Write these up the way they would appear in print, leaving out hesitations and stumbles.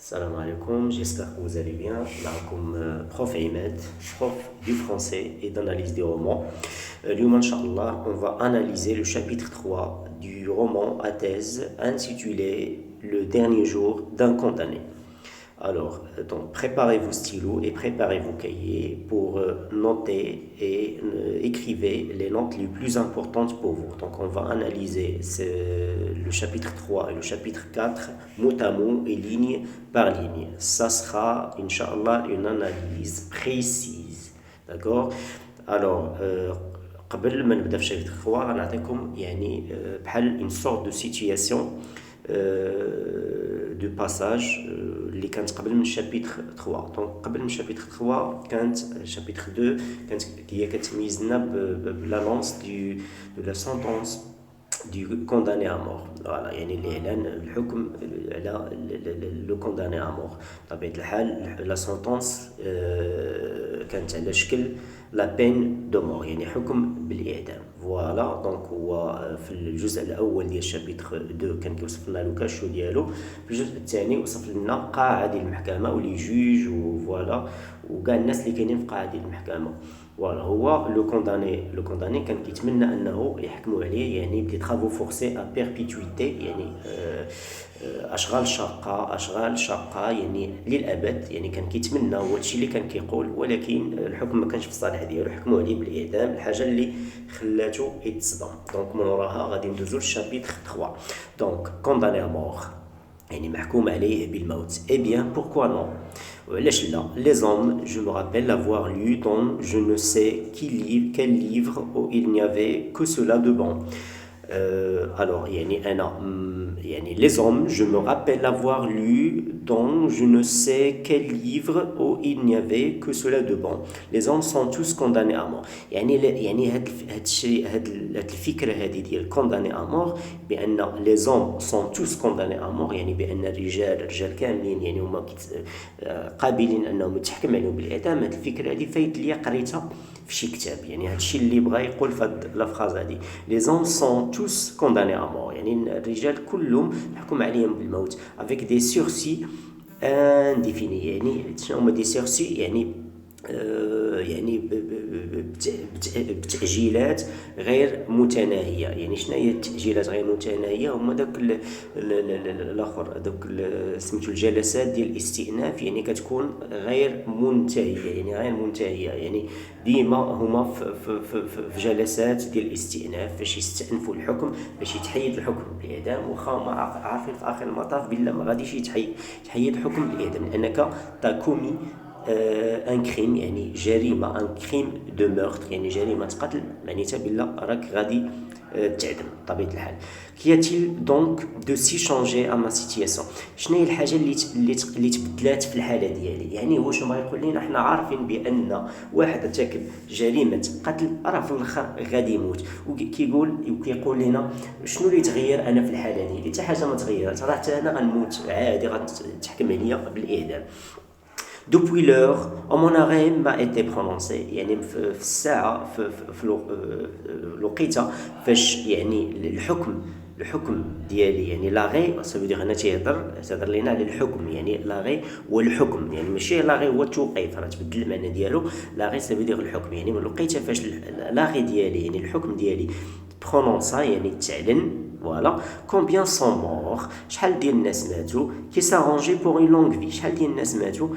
Salam alaikum, j'espère que vous allez bien. معكم prof Ahmed, prof du français et d'analyse des romans. اليوم Inch'Allah, on va analyser le chapitre 3 du roman à thèse intitulé Le dernier jour d'un condamné. Alors, donc, préparez vos stylos et préparez vos cahiers pour noter et écrivez les notes les plus importantes pour vous. Donc, on va analyser le chapitre 3 et le chapitre 4 mot à mot et ligne par ligne. Ça sera, Inch'Allah, une analyse précise. D'accord? Alors, قبل ما نبدا في الشابتر 3 غنعطيكم يعني بحال une sorte de situation دو باساج اللي كانت قبل من الشابيتر 3. دونك قبل من الشابيتر 3 كانت الشابيتر 2 كانت هي كتميزنا بلانونس دو لا سونطونس du condamné à mort. Voilà, يعني الإعلان الحكم على لو كونداني à mort. بطبيعة الحال لا سونطونس كانت على شكل لا بين دو مور، يعني حكم بالإعدام. فوالا دونك هو في الجزء الأول ديال الشابيتر 2 كان كيوصف لنا لو كاشو ديالو، في الجزء الثاني وصف لنا قاعة ديال المحكمة ولي جوج وفوالا وكاع الناس اللي كاينين في قاعة ديال المحكمة. فوالا هو لو كونداني كان كيتمنى انه يحكموا عليه يعني بدي ترافو فورسي ا بيربيتويتي، يعني اشغال شاقه يعني للابد، يعني كان كيتمنى هو هادشي اللي كان كيقول، ولكن الحكم ما كانش في الصالح ديالو، حكموا عليه بالاعدام، الحاجه اللي خلاتو يتصدم. دونك من وراها غادي ندوزو للشابيتر 3. دونك كونداني ا مور يعني محكوم عليه بالموت. Eh bien, pourquoi non? وعلاش لا؟ Les hommes, je me rappelle l'avoir lu dans je ne sais quel livre où il n'y avait que cela de bon. Alors, يعني أنا يعني les hommes, je me rappelle l'avoir lu dans je ne sais quel livre où il n'y avait que cela de bon. Les hommes sont tous condamnés à mort. يعني هاد الفكرة هذه ديال condamnés à mort، بأن les hommes sont tous condamnés à mort، يعني بأن الرجال كاملين يعني هما قابلين أنهم يتحكم عليهم بالإعدام. هاد الفكرة هذه فايت ليا قريتها في شي كتاب، يعني هادشي اللي بغا يقول في هاد لافراز هادي. les hommes sont tous condamnés à mort، يعني الرجال كلهم محكوم عليهم بالموت avec des sursis indéfinis. يعني شنو هما دي سيرسي؟ يعني يعني بتأجيلات غير متناهية. يعني شنو هي التأجيلات غير متناهية؟ هما داك الاخر دوك سميتو الجلسات ديال الاستئناف، يعني كتكون غير منتهية، يعني ديما هما في جلسات ديال الاستئناف باش يستأنفوا الحكم، باش يتحيد الحكم بالإعدام، واخا هما عارفين في آخر المطاف بلا ما غاديش يتحيد الحكم بالإعدام، لأنك تاكومي ان كريم، يعني جريمه، ان كريم دو مورتر، يعني جريمه قتل، معناتها بلا راك غادي تعدم بطبيعه الحال. كياتيل دونك دو سي شونجي ا ما سيتياسيون؟ شنو هي الحاجه اللي تبدلات في الحاله ديالي؟ يعني هو شنو يقول لنا؟ احنا عارفين بان واحد ارتكب جريمه قتل راه في الاخر غادي يموت، وكيقول لنا شنو اللي تغير انا في الحاله ديالي؟ حتى حاجه ما تغيرت، راه حتى انا غنموت عادي، غتحكم عليا بالاعدام. Depuis l'heure où mon arrêt m'a été prononcé، يعني في الساعة في الوقيته فاش يعني الحكم ديالي، يعني لاغي سافودير هنا تيهضر لينا على الحكم، يعني لاغي والحكم، يعني ماشي لاغي هو التوقيف، راه تبدل المعنى ديالو. لاغي سافودير الحكم، يعني من الوقيته فاش لاغي ديالي يعني الحكم ديالي برونونسا يعني تعلن. فوالا كومبيان سون مور، شحال ديال الناس ماتوا، كي سارونجي بور اون لونغ في، شحال ديال الناس ماتوا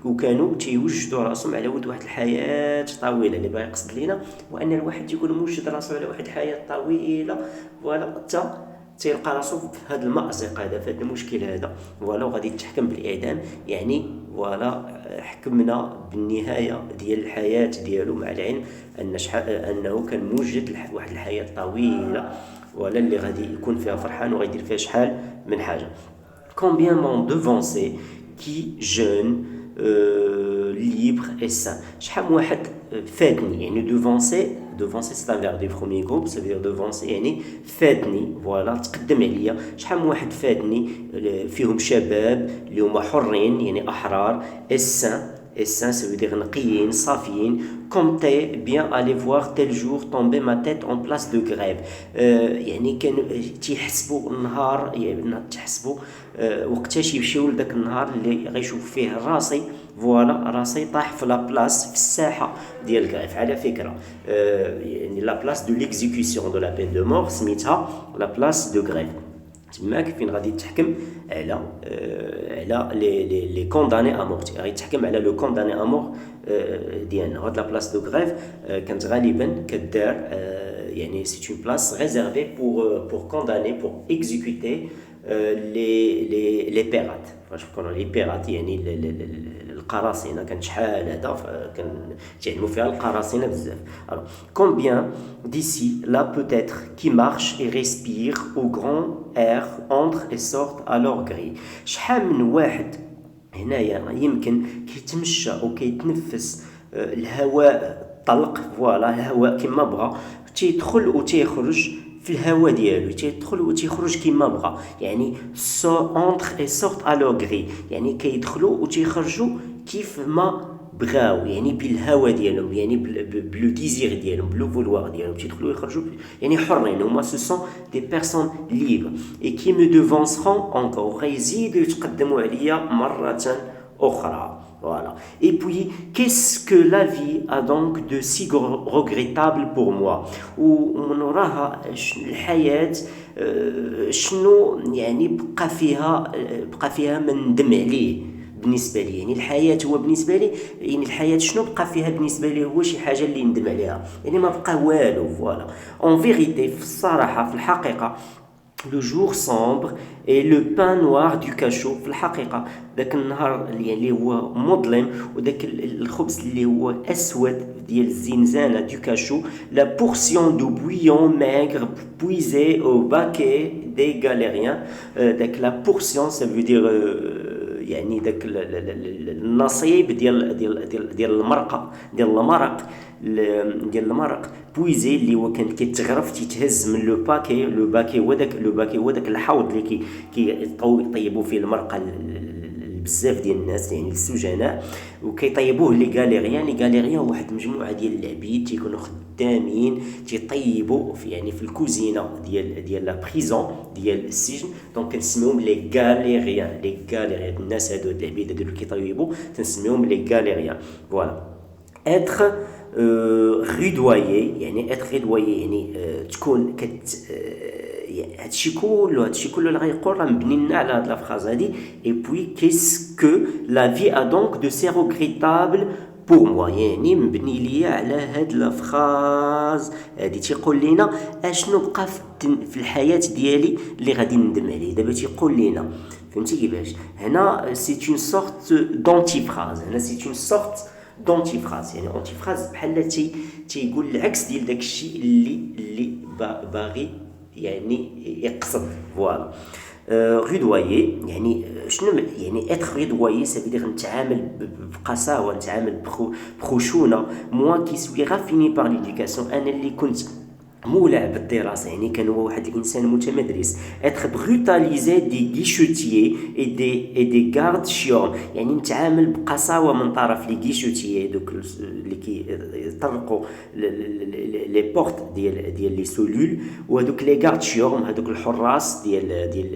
وكانوا تيوجدوا راسهم على ود واحد الحياه طويله. اللي باغي يقصد لينا وان الواحد يكون موجد راسو على واحد الحياه طويله، فوالا حتى تيلقى راسو في هذا المأزق هذا، في هذا المشكل هذا، فوالا وغادي يتحكم بالاعدام. يعني فوالا حكمنا بالنهايه ديال الحياه ديالو، مع العلم انه كان موجد واحد الحياه طويله، ولا اللي غادي يكون فيها فرحان وغيدير فيها شحال من حاجه. combien m'ont devancé qui jeune libre et sain، شحال واحد فاتني، يعني devancer c'est un verbe du premier groupe، ça veut dire devancer يعني فاتني، فوالا تقدم عليا. شحال من واحد فاتني فيهم شباب اللي هما حرين يعني احرار، السان et sain ça veut dire نقيين صافيين. compter bien aller voir tel jour tomber ma tête en place de grève. يعني كان تيحسبوا النهار يعني تحسبوا وقتاش يمشيو لذاك النهار اللي غيشوف فيه راسي فوالا راسي طاح في لا بلاس في الساحه ديال الكريف. على فكره يعني لا بلاس دو ليكزيكسيون دو لا بين دو مور سميتها لا بلاس دو غريف. تماك فين غادي تحكم على لي كونداني ا مور، غادي تحكم على لو كونداني ا مور ديالنا. هاد لا بلاس دو غريف كانت غالبا كدار يعني سي اون بلاس ريزيرفي بور كونداني بور اكزيكوتي لي بيرات. فاش كانوا لي بيرات يعني القراصنه كانت شحال هذا كان تعلموا فيها القراصنه بزاف. alors combien d'ici là peut-être qui marche et respire au grand air entre et sortent à leur grille. شحال من واحد هنايا يمكن كيتمشى وكيتنفس الهواء الطلق فوالا الهواء كما بغى تيدخل وتيخرج في الهواء ديالو تيدخل وتيخرج كيما بغى يعني اونتر اي سورت ا لو غري يعني كيدخلوا وتيخرجوا كيف ما بغاو يعني بالهواء ديالهم يعني بلو ديزير ديالهم بلو فولوار ديالهم تيدخلوا ويخرجوا يعني حرين هما سو سون دي بيرسون ليبر اي كي مو دوفونسرون انكور غيزيدوا يتقدموا عليا مره اخرى. Voilà. Et puis, qu'est-ce que la vie a donc de si regrettable pour moi? ومن وراها الحياة شنو يعني بقى فيها ما ندم عليه بالنسبة لي. يعني الحياة هو بالنسبة لي يعني الحياة شنو بقى فيها بالنسبة لي هو شي حاجة اللي ندم عليها يعني ما بقى والو. فوالا en vérité في الصراحة في الحقيقة le jour sombre et le pain noir du cachot. في الحقيقة ذاك النهار اللي هو مظلم وداك الخبز اللي هو أسود ديال الزنزانة du cachot. La portion de bouillon maigre puisée au baquet des galériens. داك la portion ça veut dire يعني داك النصيب ديال المرقة ديال المرق بويزي اللي هو كان كيتغرف تيتهز من لو باكي هو داك الحوض اللي كيطيبوا فيه المرقه بزاف ديال الناس يعني السجناء وكيطيبوه لي غاليريان واحد مجموعه ديال العبيد تيكونوا خدامين تيطيبوا في الكوزينه ديال لا بريزون ديال السجن. دونك كنسميوهم لي غاليريان الناس هادو العبيد هادو اللي كيطيبوا تنسميوهم لي غاليريان. فوالا être rudoyé يعني être rudoyé يعني تكون هادشي كله اللي غيقول راه مبنينا على هاد لافراز هادي. اي بوي كيس كو لا في ا دونك دو سي ريغريتابل بور موا يعني مبني ليا على هاد لافراز هادي تيقول لينا اشنو بقى في الحياه ديالي اللي غادي ندم عليه. دابا تيقول لينا فهمتي كيفاش هنا سي اون سورت دونتيفراز. هنا سي اون سورت دونتيفراز يعني اونتيفراز بحال تيقول العكس ديال داك الشيء اللي باغي يعني يقصد. فوالا غيدوايي يعني شنو يعني اتر غيدوايي سافيدير نتعامل بقساوه نتعامل بخشونه. موا كي سوي رافيني بار ليديكاسيون انا اللي كنت مولع بالدراسه يعني كان هو واحد الانسان متمدرس. اتر بروتاليزي دي غيشوتيي اي دي غارد شيوم يعني نتعامل بقساوه من طرف لي غيشوتيي دوك اللي كيطرقوا لي بورت ديال لي سولول وهذوك لي غارد شيوم هذوك الحراس ديال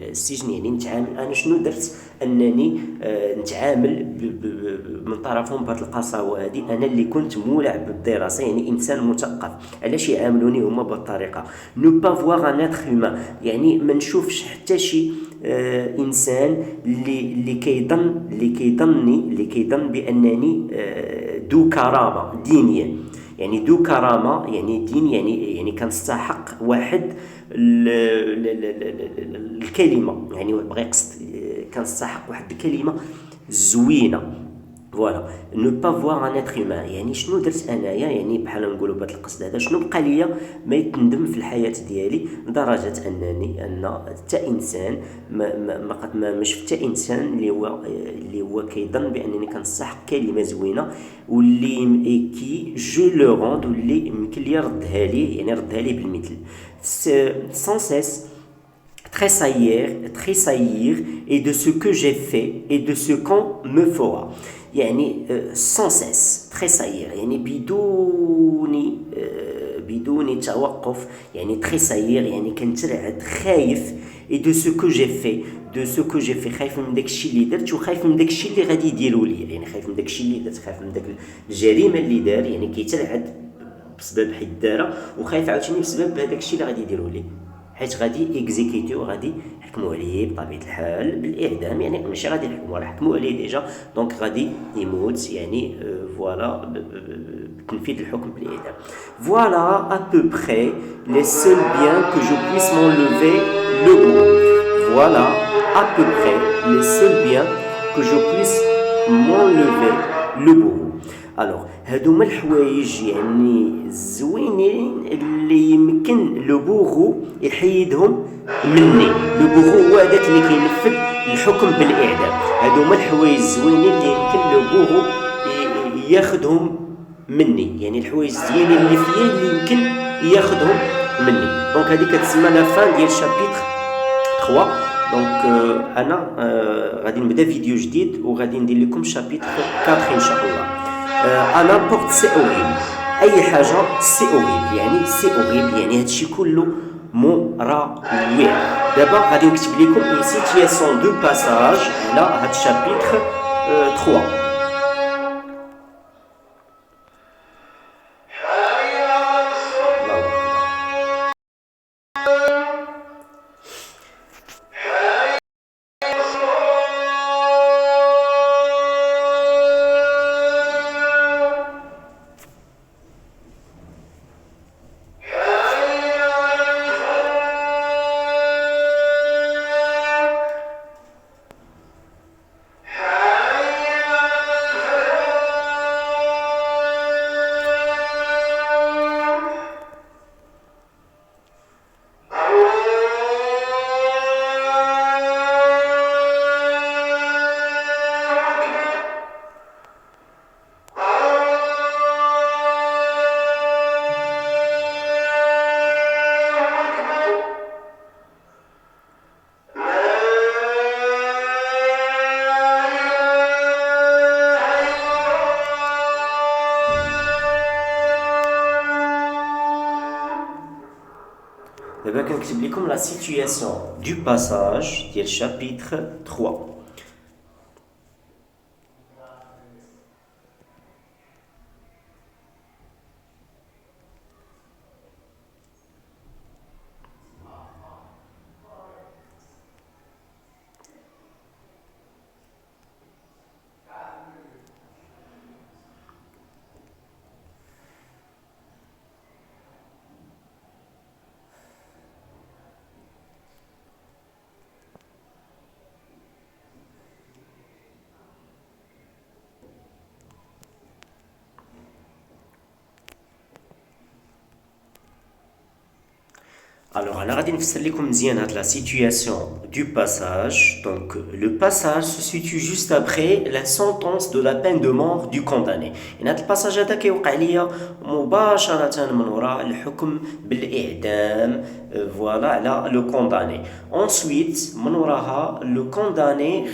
السجن. يعني نتعامل انا شنو درت انني نتعامل من طرفهم بهذه القساوه هذه. انا اللي كنت مولع بالدراسه يعني انسان مثقف علاش يعاملوني هما بهالطريقه. نو با فوار ان اتر هيومان يعني ما نشوفش حتى شي انسان اللي كيظن بانني ذو كرامه دينيه يعني ذو كرامه يعني دين يعني كنستحق واحد الكلمه يعني بغى يقصد كنستحق واحد الكلمه زوينه. فوالا نو با فوار ان اتر هيومان يعني شنو درت انايا يعني بحال نقولوا بهذا القصد هذا شنو بقى ليا ما يتندم في الحياه ديالي لدرجه ان حتى انسان ما شفت حتى انسان اللي هو كيظن بانني كنصح كلمه زوينه واللي كي جو لو روند واللي يمكن لي ردها ليه يعني ردها ليه بالمثل سان سيس tressaillir et de ce que j'ai fait et de ce qu'on me fera. يعني sans cesse tressaillir يعني بدون توقف يعني tressaillir يعني كنترعد خايف et de ce que j'ai fait خايف من داكشي اللي درت وخايف من داكشي اللي غادي يديروا لي يعني خايف من داكشي اللي درت خايف من داك الجريمه اللي دار يعني كيترعد بسبب حيت دارها وخايف عاوتاني بسبب هذاك الشيء اللي غادي يديروا ليه حيت غادي اكزيكيتيو غادي يحكموا عليه بطبيعه الحال بالاعدام يعني ماشي غادي يحكموا راه حكموا عليه ديجا دونك غادي يموت يعني فوالا بتنفيذ الحكم بالاعدام. Voilà à peu près les seuls biens que je puisse m'enlever le bourreau. Voilà à peu près les seuls biens que je puisse m'enlever le bourreau. Alors هادوما الحوايج يعني زوينين اللي يمكن لو بوغو يحيدهم مني. لو بوغو هو هذاك اللي كينفذ الحكم بالاعدام. هادوما الحوايج زوينين اللي يمكن لو بوغو ياخذهم مني يعني الحوايج زوينين اللي فيا اللي يمكن ياخذهم مني. دونك هذه كتسمى لا فان ديال شابيتر 3. دونك انا غادي نبدا فيديو جديد وغادي ندير لكم شابيتر 4 ان شاء الله. à n'importe c'est horrible اي حاجه سي horrible يعني سي horrible يعني هادشي كله مروع. دابا غادي نكتب لكم une situation de passage على هاد الشابيتر 3. دابا كنكتب لكم لا سيتوياسيون دو باساج ديال شابيتر 3. Alors, on va dire la situation du passage. Donc, le passage se situe juste après la sentence de la peine de mort du condamné. Et le passage هذا كيوقع ليا مباشرة من وراء الحكم بالإعدام voilà على le condamné. Ensuite, من وراها le condamné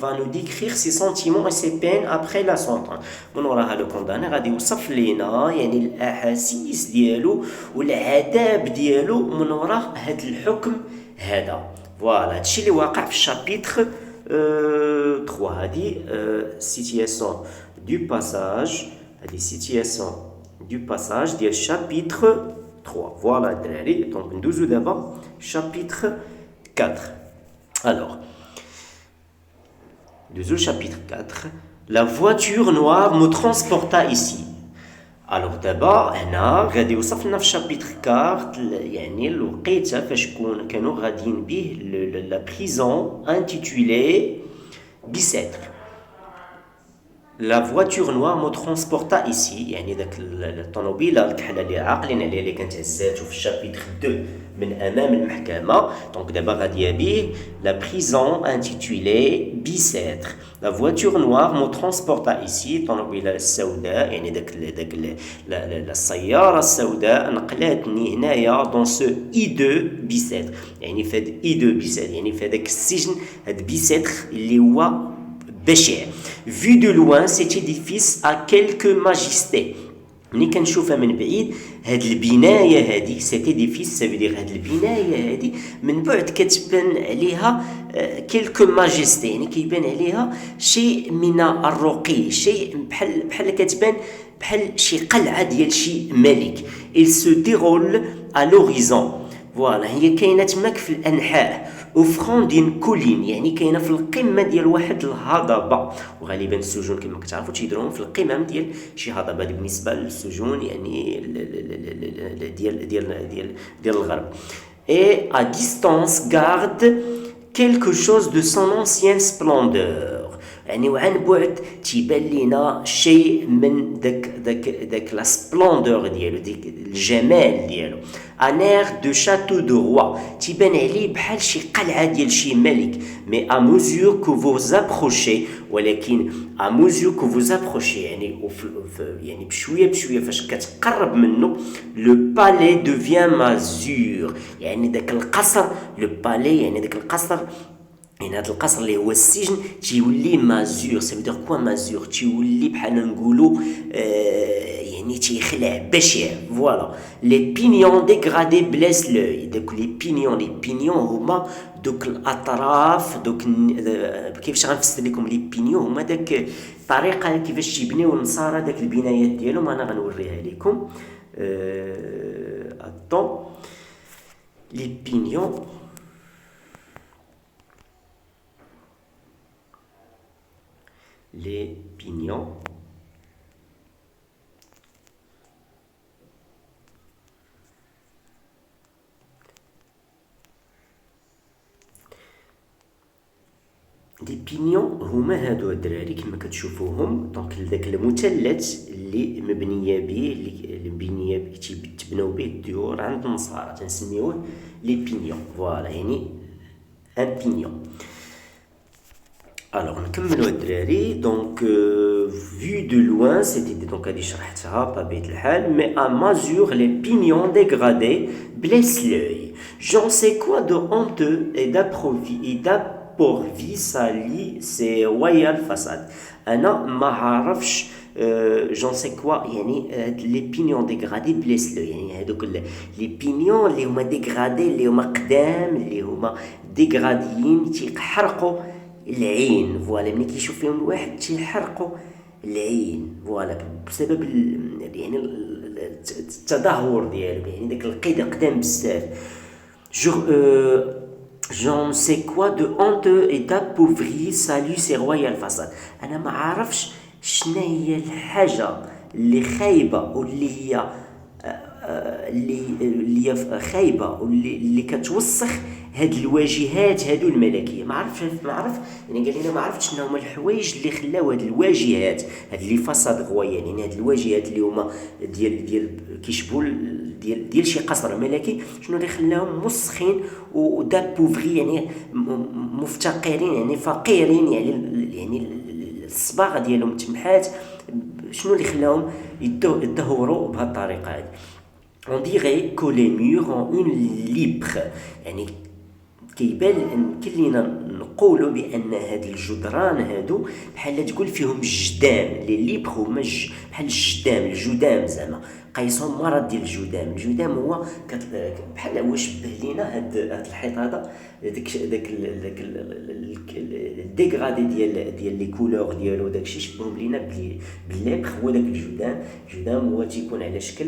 va nous décrire ses sentiments et ses peines après la sentence. من وراها le condamné غادي يوصف لينا يعني الأحاسيس ديالو والعذاب ديالو من وراء هذا الحكم هذا. فوالا هادشي اللي واقع في الشابيتر 3. هذه situation du passage هذه situation du passage ديال chapitre 3. Voilà الدراري. Donc ندوزو دابا chapitre 4. Alors ندوزو chapitre 4. La voiture noire me transporta ici. Alors دابا هنا غادي يوصف لنا في شابيتر 4 يعني الوقيته فاش كانوا غاديين به لا بريزون انتيتولي بيسيتر. لا فواتور نوار مو ترونسبورتا ايسي، يعني داك الطوموبيله الكحله اللي عاقلين عليها اللي كانت هزاتو في الشابيتر 2 من امام المحكمه. دونك دابا غاديه به لا بريزون انتيتولي بيسيتر. لا فواتور نوار مو ترونسبورتا ايسي، الطوموبيله السوداء يعني داك السياره السوداء نقلاتني هنايا دون سو اي 2 بيسيتر، يعني في هاد اي 2 بيسيتر يعني في هذاك السجن هاد بيسيتر اللي هو بشع. Vu de loin cet édifice a quelques majestés. ملي كنشوفها من بعيد هاد البنايه هادي سيت اديفيس سافيدير هاد البنايه هادي من بعد كتبان عليها كيلكو ماجيستي، يعني كيبان عليها شيء من الرقي، شيء بحال كتبان بحال شي قلعه ديال شي ملك. il se déroule à l'horizon. فوالا هي كاينه تماك في الانحاء او فرون دين كولين، يعني كاينه في القمه ديال واحد الهضبه، وغالبا السجون كما كتعرفوا تيديروهم في القمم ديال شي هضبه. هذه بالنسبه للسجون يعني ديال الغرب. et à distance garde quelque chose de son ancienne splendeur، يعني وعن بعد تيبان لينا شيء من داك لا سبلوندور ديالو، ديك الجمال ديالو. ان اير دو شاتو دو روا، تيبان عليه بحال شي قلعه ديال شي ملك. مي ا ميزور كو فوز ابروشي، ولكن ا ميزور كو فوز ابروشي يعني يعني بشويه بشويه فاش كتقرب منه لو بالي دوفيان مازور، يعني داك القصر لو بالي يعني داك القصر، يعني هذا القصر اللي هو السجن تيولي مازور. سافيدير كوا مازور؟ تيولي بحال نقولوا يعني تيخلع بشع. فوالا لي بينيون ديغرادي بلاس لوي، دوك لي بينيون هما دوك الاطراف، دوك كيفاش غنفسر لكم لي بينيون؟ هما داك الطريقه كيفاش تيبنيو النصارى داك البنايات ديالهم. انا غنوريها لكم. اتون لي بينيون، les pignons. لي بينيون هما هادو الدراري كما كتشوفوهم. دونك داك المثلث اللي مبنيه به اللي مبنيه به تبناو به الديور عند النصارى تنسميوه لي بينيون. فوالا يعني ان بينيون. Alors نكملوا الدراري. دونك vu de loin c'était donc هادي شرحتها بطبيعة الحال. mais à mesure les pignons dégradés blessent l'œil. J'en sais quoi de honteux et d'approvi salit ces royales façades. أنا ما عارفش j'en sais quoi يعني لي بينيون ديغرادي بليس لو، يعني هذوك لي بينيون اللي هما ديغرادي اللي هما قدام اللي هما ديغراديين تيحرقوا العين. فوالا ملي كيشوف فيهم الواحد تيحرقوا العين. فوالا بسبب يعني التدهور ديالو، يعني داك القيد قدام بزاف. j'en sais quoi de honteux et d'appauvri salut ces royales façades. انا ما عارفش شنو هي الحاجه اللي خايبه واللي هي اللي خايبه واللي كتوسخ هاد الواجهات هادو الملكيه. ما عرف يعني قال لنا ما عرفتش شنو هما الحوايج اللي خلاو هاد الواجهات هاد لي فاساد غويان، يعني هاد الواجهات اللي هما ديال كيشبهوا ديال شي قصر ملكي، شنو اللي خلاهم مسخين ودابوفري يعني مفتقرين يعني فقيرين، يعني الصباغه ديالهم تمحات. شنو اللي خلاهم يدهوروا بهذه الطريقه هذه؟ on dirait que les murs ont une libre، يعني كيبان كلنا نقولوا بان هاد الجدران هادو بحال تقول فيهم الجدام. لي ليبر هما بحال الجدام زعما قيسهم مرض ديال الجدام هو بحال هو شبه لينا هاد الحيط هذا داك الديغرادي ديال لي كولور ديالو داكشي شبههم لينا بالليبر. هو داك الجدام هو تيكون على شكل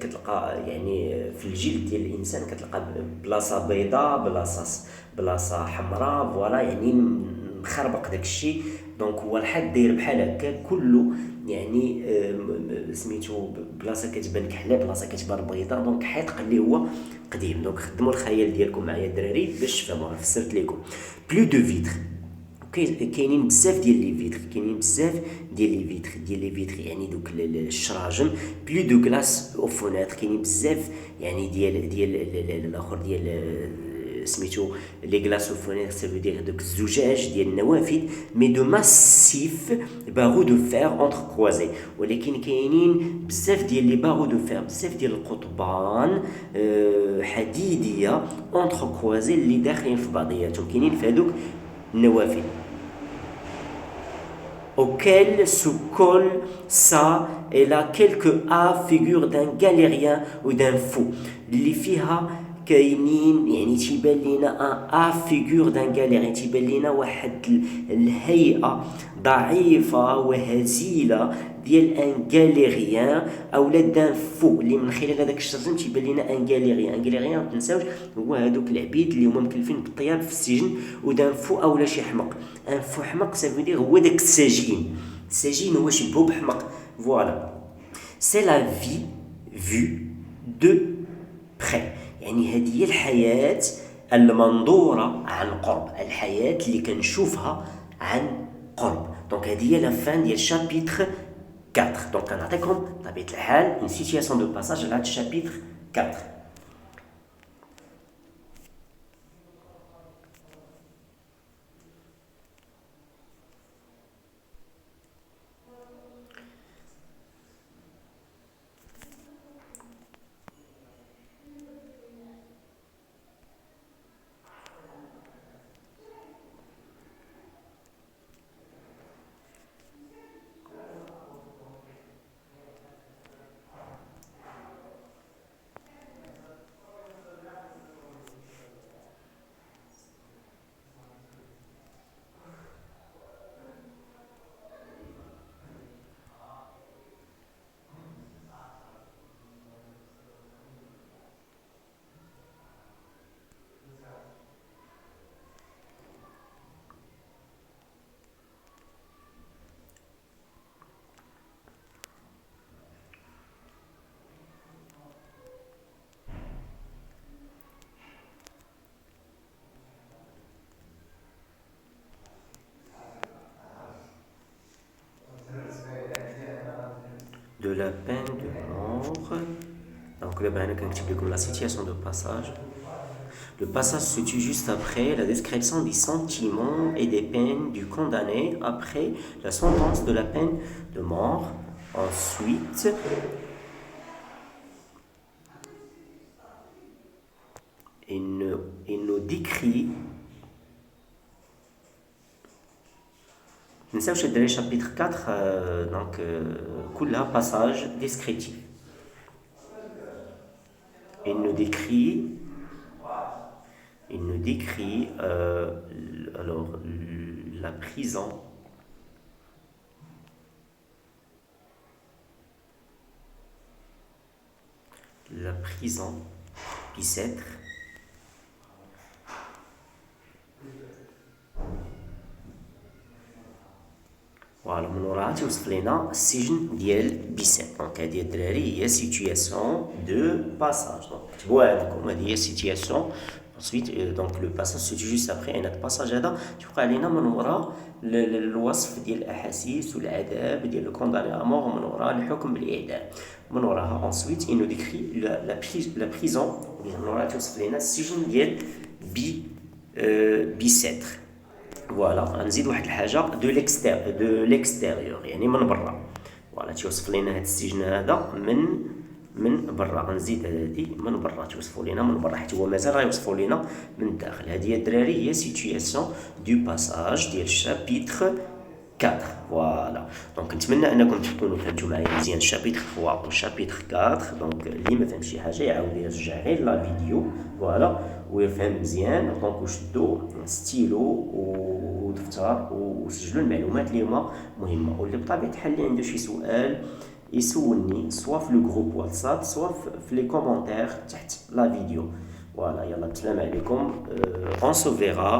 كتلقى يعني في الجلد ديال الانسان كتلقى بلاصه بيضاء بلاصه حمراء. فوالا يعني مخربق داكشي. دونك هو الحد داير بحال هكا كله، يعني سميتو بلاصه كتبان كحله بلاصه كتبان بيضاء. دونك حيط اللي هو قديم. دونك خدموا الخيال ديالكم معايا الدراري باش تفهموا. فسرت لكم بلو دو فيتر كاينين بزاف ديال لي فيتر، كاينين بزاف ديال لي فيتر يعني دوك الشراجم بلو دو غلاس او فوناتر، كاينين بزاف يعني ديال الاخر ديال سميتو لي غلاس او فوناتر، سا فو دير دوك الزجاج ديال النوافذ مي دو ماسيف باغو دو فير اونتر كروازي. ولكن كاينين بزاف ديال لي باغو دو فير، بزاف ديال القضبان حديديه اونتر كروازي اللي داخلين في بعضياتهم، كاينين في هذوك النوافذ. auquel se colle ça et là quelques A figure d'un galérien ou d'un fou اللي فيها كاينين يعني تيبان لينا ان فيغور دان غاليري، تيبان لينا واحد الهيئه ضعيفه وهزيله ديال ان غاليريان اولا دان فو، اللي من خلال هذاك الشرجم تيبان لينا ان غاليريان ما تنساوش هو هذوك العبيد اللي هما مكلفين بالطياب في السجن، ودان فو اولا شي حمق. ان فو حمق سافو دير هو داك السجين هو شبهو بحمق. فوالا سي لا في فيو دو بخي، يعني هذه هي الحياة المنظورة عن قرب، الحياة اللي كنشوفها عن قرب. دونك هذه هي لا فان ديال شابيتر 4. دونك كنعطيكم بطبيعة الحال اون سيتياسيون دو باساج على هذا الشابيتر 4. De la peine de mort. Donc là, la situation de passage. Le passage se situe juste après la description des sentiments et des peines du condamné après la sentence de la peine de mort. Ensuite, il nous décrit. Nous sommes dans le chapitre 4, donc, كلها passage descriptif. Il nous décrit alors la prison, Bicêtre. فوالا من وراها توصف لينا السجن ديال بيسات. دونك هادي الدراري هي سيتوياسيون دو باساج، دونك كتبوها عندكم هادي هي سيتوياسيون. ensuite دونك لو باساج سيتي جوست ابخي ان هاد باساج هذا تيوقع لينا من ورا الوصف ديال الاحاسيس والعذاب ديال لو كونداني ا مور، من ورا الحكم بالاعدام من وراها. ensuite il nous décrit la prison، من وراها توصف لينا السجن ديال بيساتر. فوالا غنزيد واحد الحاجه دو ليكستيريور يعني من برا. فوالا تيوصف لينا هاد السجن هذا من برا، غنزيد هادي من برا توصفوا لينا من برا حيت هو مازال غيوصفوا لينا من الداخل. هادي الدراري هي سيتوياسيون دو باساج ديال شابيتر 4. فوالا دونك نتمنى انكم تكونوا فهمتوا معايا مزيان الشابيتر 3 والشابيتر 4. دونك اللي ما فهمش شي حاجه يعاود يرجع غير لا فيديو فوالا ويفهم مزيان. دونك وشدوا ستيلو ودفتر وسجلوا المعلومات اللي هما مهمه، واللي بطبيعه الحال اللي عنده شي سؤال يسولني سوا في لو جروب واتساب سوا في لي كومونتير تحت لا فيديو. فوالا يلا السلام عليكم. on se verra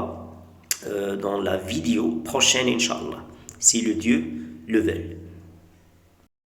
dans la vidéo prochaine Inch'Allah si le Dieu le veut.